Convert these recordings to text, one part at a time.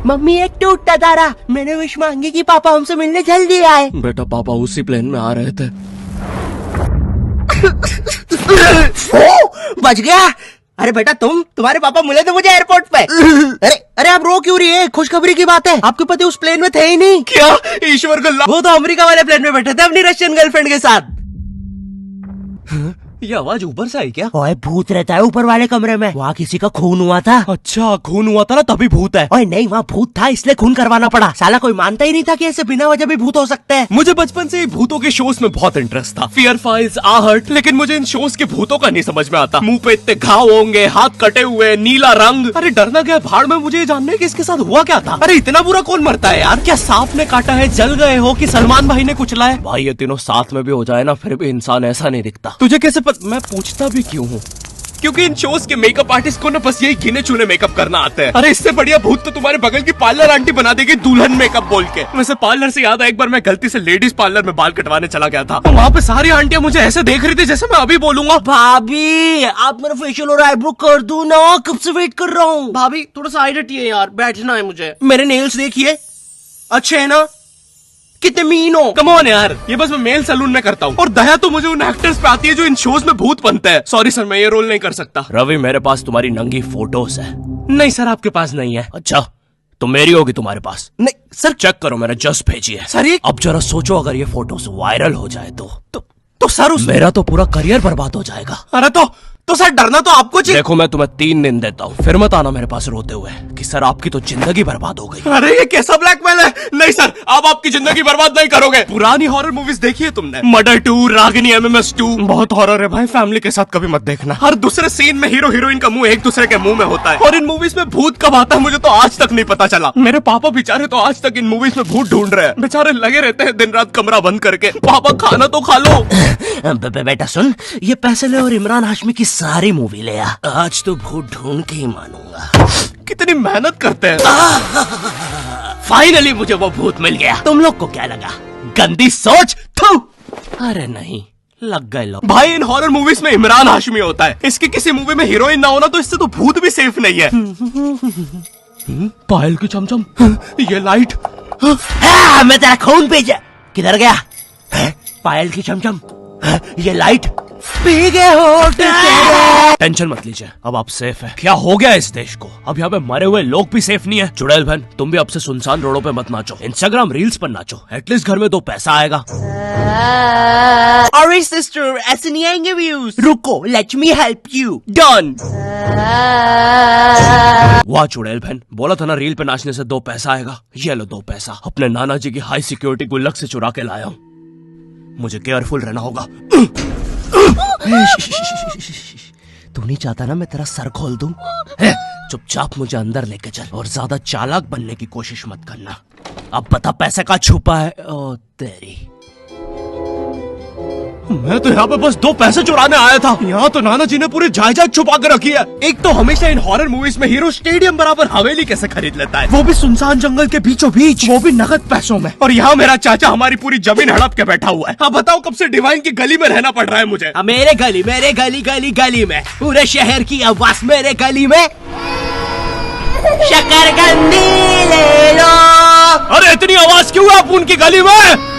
Mummy एक टूटता तारा, मैंने विश मांगी कि पापा हमसे मिलने जल्दी आए। बेटा पापा उसी प्लेन में आ रहे थे। बच गया। अरे बेटा तुम्हारे पापा मिले थे मुझे एयरपोर्ट पे। अरे आप रो क्यों रही है? खुशखबरी की बात है, आपके पति उस प्लेन में थे ही नहीं। क्या? ईश्वर को वो तो अमेरिका वाले प्लेन में बैठे थे अपनी रशियन गर्लफ्रेंड के साथ। ये आवाज ऊपर से आई क्या? ओए भूत रहता है ऊपर वाले कमरे में, वहाँ किसी का खून हुआ था। अच्छा खून हुआ था ना तभी भूत है। ओए नहीं, वहाँ भूत था इसलिए खून करवाना पड़ा। साला कोई मानता ही नहीं था कि ऐसे बिना वजह भी भूत हो सकते हैं। मुझे बचपन से ही भूतों के शोज में बहुत इंटरेस्ट था, फियर फाइल्स, आहट, लेकिन मुझे इन शोज के भूतों का नहीं समझ में आता। मुंह पे इतने घाव होंगे, हाथ कटे हुए, नीला रंग। अरे डरना क्या भाड़ में, मुझे जानना है कि इसके साथ हुआ क्या था। अरे इतना बुरा कौन मरता है यार? क्या सांप ने काटा है, जल गए हो कि सलमान भाई ने कुचला है? भाई ये तीनों साथ में भी हो जाए ना फिर भी इंसान ऐसा नहीं दिखता। तुझे कैसे मैं पूछता भी क्यों हूँ? क्योंकि इन शोज के मेकअप आर्टिस्ट को ना बस यही गिने चुने मेकअप करना आता है। अरे इससे बढ़िया भूत तो तुम्हारे बगल की पार्लर आंटी बना देगी दुल्हन मेकअप बोल के। वैसे पार्लर से याद है, एक बार मैं गलती से लेडीज पार्लर में बाल कटवाने चला गया था, तो वहाँ पे सारी आंटियां मुझे ऐसे देख रही थी जैसे मैं अभी बोलूंगा भाभी आप मेरा फेशियल और आईब्रो कर दो ना, कब से वेट कर रहा हूँ। भाभी थोड़ा सा साइड हटिए यार, बैठना है मुझे। मेरे नेल्स देखिए, अच्छे है ना? कितने मीन हो। कम ऑन यार, ये बस मैं मेल सैलून में करता हूँ। और दया तो मुझे उन एक्टर्स पे आती है जो इन शोज में भूत बनते हैं। सॉरी सर, मैं ये रोल नहीं कर सकता। रवि मेरे पास तुम्हारी नंगी फोटोज है। नहीं सर आपके पास नहीं है। अच्छा तो मेरी होगी तुम्हारे पास? नहीं सर। चेक करो, मैंने जस्ट भेजी है। सर अब जरा सोचो अगर ये फोटोज वायरल हो जाए तो सर मेरा तो पूरा करियर बर्बाद हो जाएगा। अरे तो सर डरना तो आपको चाहिए। देखो मैं तुम्हें 3 दिन देता हूँ, फिर मत आना मेरे पास रोते हुए कि सर आपकी तो जिंदगी बर्बाद हो गई। अरे ये कैसा ब्लैकमेल है? नहीं सर, आप आपकी जिंदगी बर्बाद नहीं करोगे। पुरानी हॉरर मूवीज देखी है तुमने? मर्डर 2, रागिनी, MMS 2, बहुत हॉरर है भाई, फैमिली के साथ कभी मत देखना। हर दूसरे सीन में हीरो हीरोइन का मुंह एक दूसरे के मुंह में होता है। और इन मूवीज में भूत कब आता है मुझे तो आज तक नहीं पता चला। मेरे पापा बेचारे तो आज तक इन मूवीज में भूत ढूंढ रहे हैं। बेचारे लगे रहते हैं दिन रात कमरा बंद करके। पापा खाना तो खा लो। बेटा सुन, ये पैसे ले और इमरान हाशमी की सारी मूवी ले आ। आज तो भूत ढूंढ के ही मानूंगा। कितनी मेहनत करते हैं। फाइनली मुझे वो भूत मिल गया। तुम लोग को क्या लगा? गंदी सोच। थू। अरे नहीं, लग गए लोग। भाई इन हॉरर मूवीज में इमरान हाशमी होता है, इसकी किसी मूवी में हीरोइन ना होना तो इससे तो भूत भी सेफ नहीं है। पायल की चमचम, ये लाइट। मैं तेरा खून भेजा। किधर गया? पायल की चमचम, ये लाइट पी गए हो। टेंशन मत लीजिए, अब आप सेफ है। क्या हो गया इस देश को? अब यहाँ पे मरे हुए लोग भी सेफ नहीं है। चुड़ैल बहन तुम भी अब से सुनसान रोडों पे मत नाचो, इंस्टाग्राम रील्स पर नाचो, एटलीस्ट घर में 2 पैसा आएगा। अरे सिस्टर ऐसे नहीं आएंगे व्यूज। रुको, let me help you. Done. वाह चुड़ैल बहन, बोला था ना रील पे नाचने से 2 पैसा आएगा। ये लो 2 पैसा, अपने नाना जी की हाई सिक्योरिटी गुल्लक से चुरा के लाया हूँ। मुझे केयरफुल रहना होगा। तू नहीं चाहता ना मैं तेरा सर खोल दूं? चुपचाप मुझे अंदर लेके चल और ज्यादा चालाक बनने की कोशिश मत करना। अब बता पैसे का छुपा है। ओ तेरी, मैं तो यहाँ पे बस 2 पैसे चुराने आया था। यहाँ तो नाना जी ने पूरी जायदाद छुपा कर रखी है। एक तो हमेशा इन हॉरर मूवीज में हीरो स्टेडियम बराबर हवेली कैसे खरीद लेता है, वो भी सुनसान जंगल के बीचों बीच, वो भी नगद पैसों में। और यहाँ मेरा चाचा हमारी पूरी जमीन हड़प के बैठा हुआ है। अब बताओ कब से डिवाइन की गली में रहना पड़ रहा है मुझे। मेरे गली में पूरे शहर की आवाज मेरे गली में। शकरकंदी ले लो। अरे इतनी आवाज क्यों है आप उनकी गली में?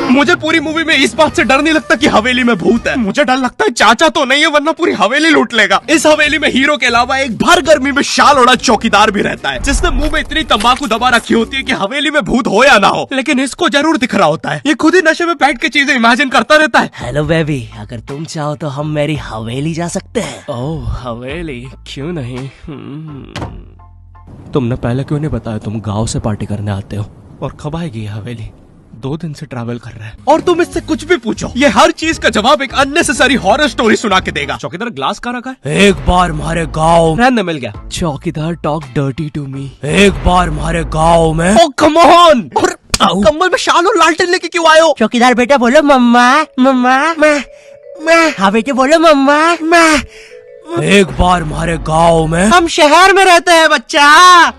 मुझे पूरी मूवी में इस बात से डर नहीं लगता कि हवेली में भूत है, मुझे डर लगता है चाचा तो नहीं है वरना पूरी हवेली लूट लेगा। इस हवेली में हीरो के अलावा एक भर गर्मी में शाल ओढ़ा चौकीदार भी रहता है, जिसने मुंह में इतनी तंबाकू दबा रखी होती है कि हवेली में भूत हो या ना हो, लेकिन इसको जरूर दिख रहा होता है। ये खुद ही नशे में बैठ के चीजें इमेजिन करता रहता है। हेलो बेबी, अगर तुम चाहो तो हम मेरी हवेली जा सकते हैं। ओह हवेली, क्यों नहीं? तुमने पहले क्यों नहीं बताया तुम गाँव से पार्टी करने आते हो? और कब आएगी ये हवेली? 2 दिन से ट्रैवल कर रहा है और तुम इससे कुछ भी पूछो, ये हर चीज का जवाब एक अननेसेसरी हॉरर स्टोरी सुना के देगा। चौकीदार ग्लास कहाँ रखा है? एक बार हमारे गाँव रहने मिल गया। चौकीदार टॉक डर्टी टू मी। एक बार हमारे गाँव में। ओह कम ऑन। और कंबल में शाल और लालटेन लेके क्यों आए हो? चौकीदार बेटा बोलो मम्मा मम्मा। मैं। हाँ बेटे बोलो मम्मा। एक बार हमारे गांव में हम शहर में रहते हैं बच्चा।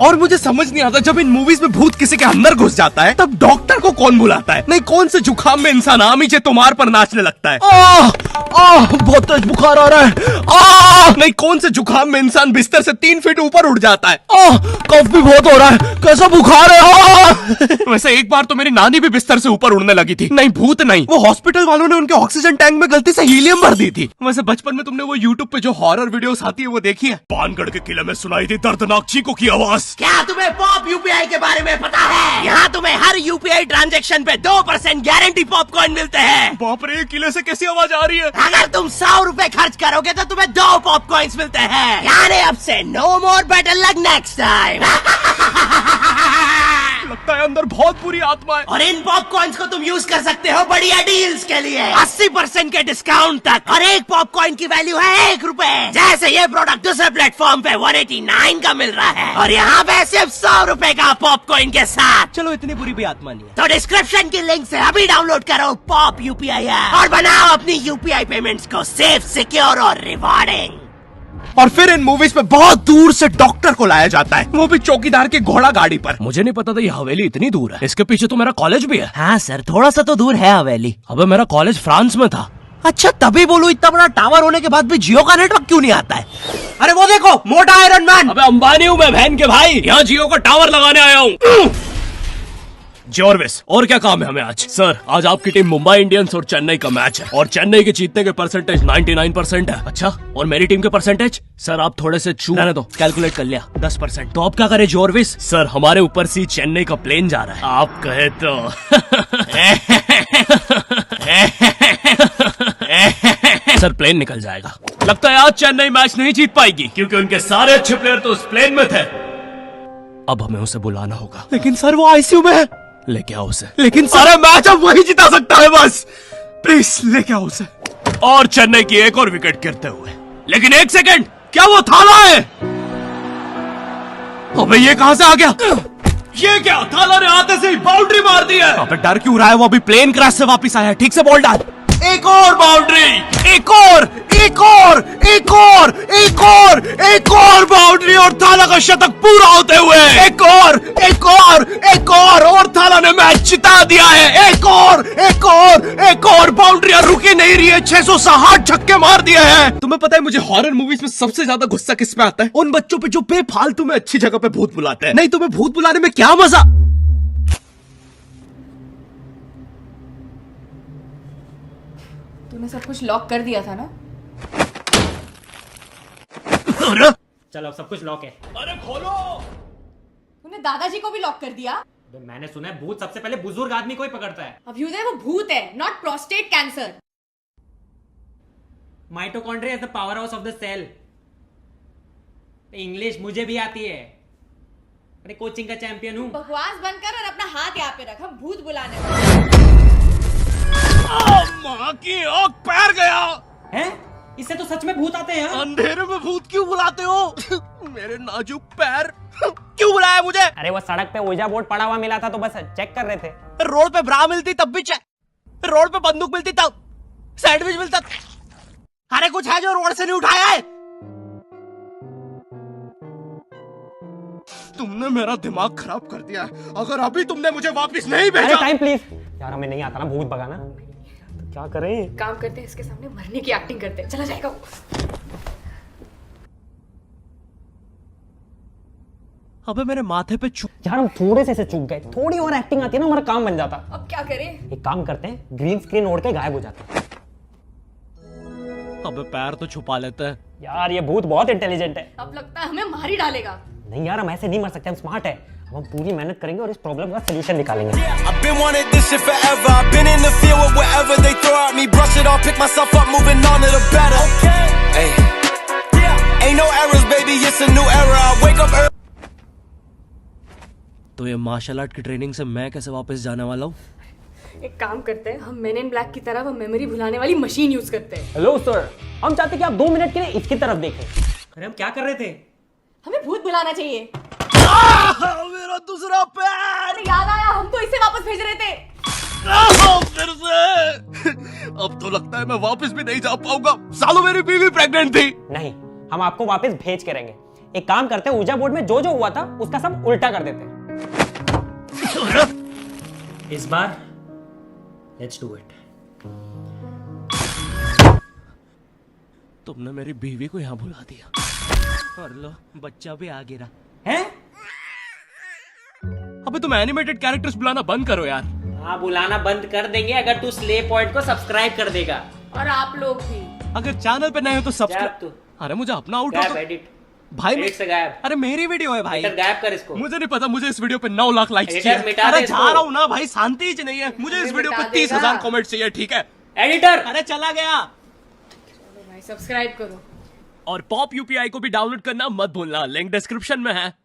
और मुझे समझ नहीं आता, जब इन मूवीज में भूत किसी के अंदर घुस जाता है तब डॉक्टर को कौन बुलाता है? नहीं, कौन से जुकाम में इंसान आमीचे तुम्हार पर नाचने लगता है? बहुत तेज बुखार आ रहा है। नहीं, कौन से जुकाम में इंसान बिस्तर से 3 फीट ऊपर उठ जाता है? कफ भी बहुत हो रहा है, कैसा बुखार है? वैसे एक बार तो मेरी नानी भी बिस्तर से ऊपर उड़ने लगी थी। नहीं, भूत नहीं, वो हॉस्पिटल वालों ने उनके ऑक्सीजन टैंक में गलती से हीलियम भर दी थी। वैसे बचपन में तुमने वो यूट्यूब पे जो हॉरर वीडियोस आती है वो देखी है? पानगढ़ के किले में सुनाई थी दर्दनाक चीखों की आवाज। क्या तुम्हें पॉप यूपीआई के बारे में पता है? यहाँ तुम्हें हर यूपीआई ट्रांजैक्शन पे 2% गारंटी पॉपकॉर्न मिलते हैं। बाप रे, किले से कैसी आवाज आ रही है? अगर तुम 100 रुपए खर्च करोगे तो तुम्हें 2 पॉपकॉर्न्स मिलते हैं। यानी अब से no more better luck next time. लगता है अंदर बहुत बुरी आत्मा है। और इन पॉपकॉर्न्स को तुम यूज कर सकते हो बढ़िया डील्स के लिए, 80% के डिस्काउंट तक। और एक पॉपकॉर्न की वैल्यू है 1 रुपए। जैसे ये प्रोडक्ट दूसरे प्लेटफॉर्म पे 189 का मिल रहा है और यहाँ पे सिर्फ 100 रुपए का पॉपकॉर्न के साथ। चलो, इतनी बुरी भी आत्मा नहीं है। तो डिस्क्रिप्शन की लिंक से अभी डाउनलोड करो पॉप यूपीआई ऐप और बनाओ अपनी यूपीआई पेमेंट्स को सेफ, सिक्योर और रिवॉर्डिंग। और फिर इन मूवीज में बहुत दूर से डॉक्टर को लाया जाता है, वो भी चौकीदार की घोड़ा गाड़ी पर। मुझे नहीं पता था ये हवेली इतनी दूर है। इसके पीछे तो मेरा कॉलेज भी है। हाँ सर, थोड़ा सा तो दूर है हवेली। अबे, मेरा कॉलेज फ्रांस में था। अच्छा, तभी बोलूं इतना बड़ा टावर होने के बाद भी जियो का नेटवर्क क्यों नहीं आता है? अरे वो देखो, मोटा आयरन मैन। अबे अंबानी हूँ मैं बहन के भाई, यहाँ जियो का टावर लगाने आया हूँ। जॉर्विस, और क्या काम है हमें आज? सर, आज आपकी टीम मुंबई इंडियंस और चेन्नई का मैच है और चेन्नई के जीतने के परसेंटेज 99% है। अच्छा, और मेरी टीम के परसेंटेज? सर, आप थोड़े से रहने दो, कैलकुलेट कर लिया, 10%। तो आप क्या करें जॉर्विस? सर, हमारे ऊपर से चेन्नई का प्लेन जा रहा है। आप कहे तो सर, प्लेन निकल जाएगा। लगता है आज चेन्नई मैच नहीं जीत पाएगी क्योंकि उनके सारे अच्छे प्लेयर तो उस प्लेन में थे। अब हमें उसे बुलाना होगा। लेकिन सर, वो आईसीयू में है। लेके आओ उसे। लेकिन सारा मैच अब वही जिता सकता है, बस प्लीज लेके आओ उसे। और चेन्नई की एक और विकेट गिरते हुए। लेकिन 1 सेकंड, क्या वो थाला है? अबे, ये कहां से आ गया? ये क्या? थाला ने आते से ही बाउंड्री मार दी है। अबे, डर क्यों रहा है? वो अभी प्लेन क्रैश से वापस आया है। ठीक से बॉल डाल। एक और बाउंड्री, एक और, एक और, एक और, एक और, एक और बाउंड्री और थाला का शतक पूरा होते हुए एक और, एक और, एक और थाला ने मैच जिता दिया है। एक और, एक और, एक और बाउंड्री रुकी नहीं रही है। 660 छक्के मार दिए हैं। तुम्हें पता है मुझे हॉरर मूवीज में सबसे ज्यादा गुस्सा किस पे आता है? उन बच्चों पे जो बेफालतू में अच्छी जगह पे भूत बुलाते हैं। नहीं, तुम्हें भूत बुलाने में क्या मजा? तूने सब कुछ लॉक कर दिया था ना? चलो, अब सब कुछ लॉक है। अरे खोलो। तूने दादाजी को भी लॉक कर दिया? मैंने सुना है भूत सबसे पहले बुजुर्ग आदमी को ही पकड़ता है। अभ्युदय, वो भूत है, not prostate cancer. Mitochondria is the power house of the cell. English मुझे भी आती है, अरे कोचिंग का चैंपियन हूँ। बकवास बंद कर और अपना हाथ यहाँ पे रख, हम भूत बुलाने वाले। माँ की आँख पैर गया। हैं? इससे तो सच में भूत आते हैं। अंधेरे में भूत क्यों बुलाते हो? मेरे नाजुक पैर। क्यों बुलाया मुझे? अरे वो सड़क पे ओजा बोर्ड पड़ा हुआ मिला था तो बस चेक कर रहे थे। रोड पे ब्रा मिलती तब भी चेक, रोड पे बंदूक मिलती तब, सैंडविच मिलता। अरे कुछ है जो रोड से नहीं उठाया है? तुमने मेरा दिमाग खराब कर दिया है। अगर अभी तुमने मुझे वापस नहीं भेजा। टाइम प्लीज यार, हमें नहीं आता ना भूत भगाना, तो क्या करें? काम करते हैं, इसके सामने मरने की एक्टिंग करते हैं। चला जाएगा वो। अबे, मेरे माथे पे यार हम थोड़े से चूक गए, थोड़ी और एक्टिंग आती है ना, हमारा काम बन जाता। अब क्या करें? एक काम करते हैं, ग्रीन स्क्रीन ओढ़ के गायब हो जाते हैं। अबे, पैर तो छुपा लेते हैं। यार ये भूत बहुत इंटेलिजेंट है। अब लगता है हमें मार ही डालेगा। नहीं यार, हम ऐसे नहीं मर सकते, हम स्मार्ट है। अब हम पूरी मेहनत करेंगे और इस प्रॉब्लम का सलूशन निकालेंगे। I've been wanting this shit forever. I've been in the field with whatever they throw at me. Brush it off, pick myself up, moving on to the better. Hey, ain't no errors, baby. It's a new era. I wake up early. तो ये martial art की training से मैं कैसे वापस जाने वाला हूँ? एक काम करते हैं, हम मेन इन ब्लैक की तरह वो मेमोरी भुलाने वाली मशीन यूज करते हैं। हेलो सर, हम चाहते कि आप 2 मिनट के लिए इसकी तरफ देखें। अरे हम क्या कर रहे थे? हमें भूत बुलाना चाहिए। मेरा दूसरा पैर। अरे याद आया, हम तो इसे वापस भेज रहे थे। फिर से। अब तो लगता है मैं वापस भी नहीं जा पाऊंगा। सालों मेरी बीवी प्रेग्नेंट थी। नहीं, हम आपको वापस भेज के रहेंगे। एक काम करते हैं, ऊर्जा बोर्ड में जो जो हुआ था उसका सब उल्टा कर देते हैं। इस बार लेट्स डू इट। तुमने मेरी बीवी को यहाँ बुला दिया और लो बच्चा भी आ गिरा हैं? अबे तुम एनिमेटेड कैरेक्टर्स बुलाना बंद करो यार। हाँ, बुलाना बंद कर देंगे अगर तू स्ले पॉइंट को सब्सक्राइब कर देगा। और आप लोग भी। अगर चैनल पे नए हो तो गायब सब्सक्राइब। तू। अरे मुझे अपना आउट गायब एडिट। भाई एडिट से गायब। अरे मेरी वीडियो है भाई। एडिटर गायब कर इसको। मुझे नहीं पता, मुझे इस वीडियो पे 9 लाख लाइक्स एडिटर चाहिए। मिटा अरे दे जा इसको। रहा हूँ ना भाई, शांति ही नहीं है। मुझे इस वीडियो पे मिटा 30,000 देगा। कमेंट चाहिए, ठीक है? एडिटर। अरे चला गया। भाई सब्सक्राइब करो। और पॉप यूपीआई को भी डाउनलोड करना मत भूलना, लिंक डिस्क्रिप्शन में है।